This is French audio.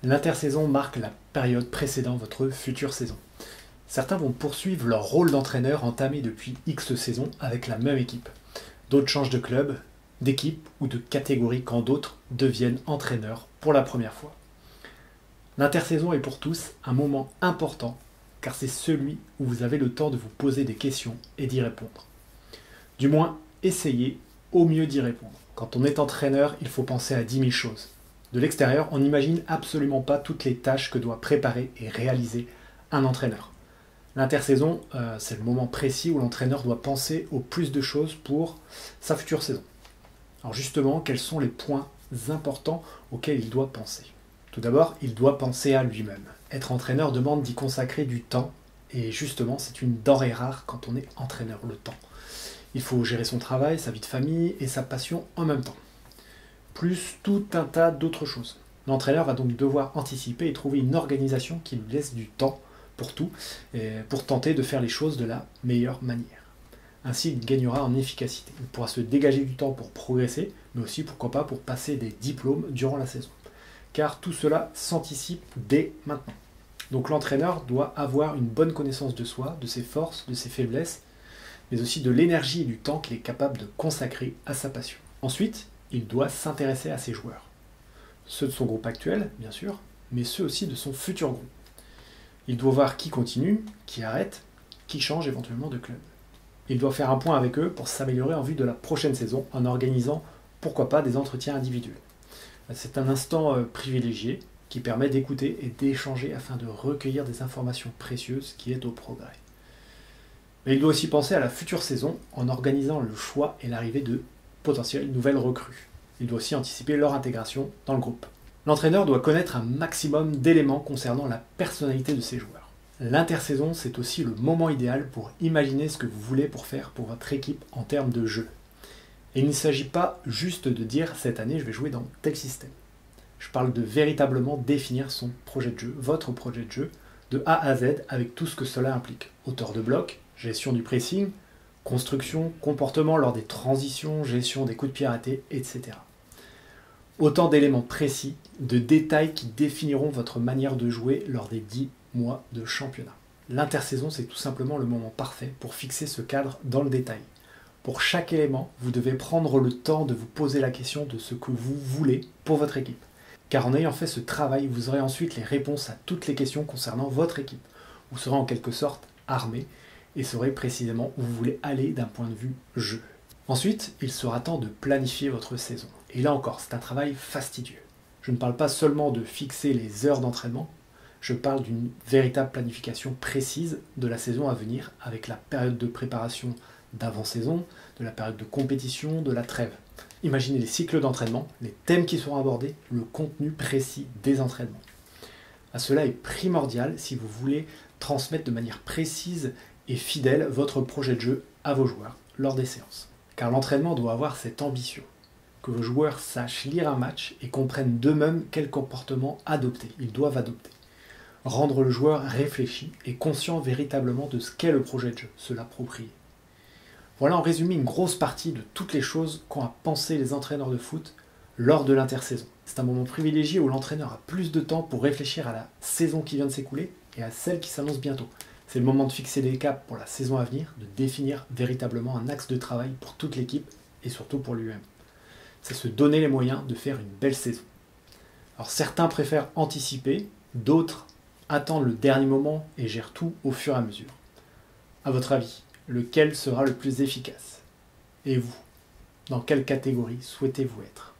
L'intersaison marque la période précédant votre future saison. Certains vont poursuivre leur rôle d'entraîneur entamé depuis X saisons avec la même équipe. D'autres changent de club, d'équipe ou de catégorie quand d'autres deviennent entraîneurs pour la première fois. L'intersaison est pour tous un moment important car c'est celui où vous avez le temps de vous poser des questions et d'y répondre. Du moins, essayez au mieux d'y répondre. Quand on est entraîneur, il faut penser à 10 000 choses. De l'extérieur, on n'imagine absolument pas toutes les tâches que doit préparer et réaliser un entraîneur. L'intersaison, c'est le moment précis où l'entraîneur doit penser au plus de choses pour sa future saison. Alors justement, quels sont les points importants auxquels il doit penser? Tout d'abord, il doit penser à lui-même. Être entraîneur demande d'y consacrer du temps, et justement, c'est une denrée rare quand on est entraîneur, le temps. Il faut gérer son travail, sa vie de famille et sa passion en même temps. Plus tout un tas d'autres choses. L'entraîneur va donc devoir anticiper et trouver une organisation qui lui laisse du temps pour tout, et pour tenter de faire les choses de la meilleure manière. Ainsi, il gagnera en efficacité. Il pourra se dégager du temps pour progresser, mais aussi, pourquoi pas, pour passer des diplômes durant la saison. Car tout cela s'anticipe dès maintenant. Donc l'entraîneur doit avoir une bonne connaissance de soi, de ses forces, de ses faiblesses, mais aussi de l'énergie et du temps qu'il est capable de consacrer à sa passion. Ensuite, il doit s'intéresser à ses joueurs. Ceux de son groupe actuel, bien sûr, mais ceux aussi de son futur groupe. Il doit voir qui continue, qui arrête, qui change éventuellement de club. Il doit faire un point avec eux pour s'améliorer en vue de la prochaine saison en organisant, pourquoi pas, des entretiens individuels. C'est un instant privilégié qui permet d'écouter et d'échanger afin de recueillir des informations précieuses qui aident au progrès. Mais il doit aussi penser à la future saison en organisant le choix et l'arrivée de potentielles nouvelles recrues. Il doit aussi anticiper leur intégration dans le groupe. L'entraîneur doit connaître un maximum d'éléments concernant la personnalité de ses joueurs. L'intersaison, c'est aussi le moment idéal pour imaginer ce que vous voulez pour faire pour votre équipe en termes de jeu. Et il ne s'agit pas juste de dire cette année je vais jouer dans tel système. Je parle de véritablement définir son projet de jeu, votre projet de jeu, de A à Z avec tout ce que cela implique. Hauteur de bloc, gestion du pressing, construction, comportement lors des transitions, gestion des coups de pied arrêtés, etc. Autant d'éléments précis, de détails qui définiront votre manière de jouer lors des 10 mois de championnat. L'intersaison, c'est tout simplement le moment parfait pour fixer ce cadre dans le détail. Pour chaque élément, vous devez prendre le temps de vous poser la question de ce que vous voulez pour votre équipe. Car en ayant fait ce travail, vous aurez ensuite les réponses à toutes les questions concernant votre équipe. Vous serez en quelque sorte armé et saurez précisément où vous voulez aller d'un point de vue jeu. Ensuite, il sera temps de planifier votre saison. Et là encore, c'est un travail fastidieux. Je ne parle pas seulement de fixer les heures d'entraînement, je parle d'une véritable planification précise de la saison à venir avec la période de préparation d'avant-saison, de la période de compétition, de la trêve. Imaginez les cycles d'entraînement, les thèmes qui seront abordés, le contenu précis des entraînements. Cela est primordial si vous voulez transmettre de manière précise et fidèle votre projet de jeu à vos joueurs lors des séances. Car l'entraînement doit avoir cette ambition, que vos joueurs sachent lire un match et comprennent d'eux-mêmes quel comportement adopter. Ils doivent adopter. Rendre le joueur réfléchi et conscient véritablement de ce qu'est le projet de jeu, se l'approprier. Voilà en résumé une grosse partie de toutes les choses qu'ont à penser les entraîneurs de foot lors de l'intersaison. C'est un moment privilégié où l'entraîneur a plus de temps pour réfléchir à la saison qui vient de s'écouler et à celle qui s'annonce bientôt. C'est le moment de fixer des caps pour la saison à venir, de définir véritablement un axe de travail pour toute l'équipe et surtout pour lui-même. C'est se donner les moyens de faire une belle saison. Alors certains préfèrent anticiper, d'autres attendent le dernier moment et gèrent tout au fur et à mesure. À votre avis, lequel sera le plus efficace? Et vous, dans quelle catégorie souhaitez-vous être?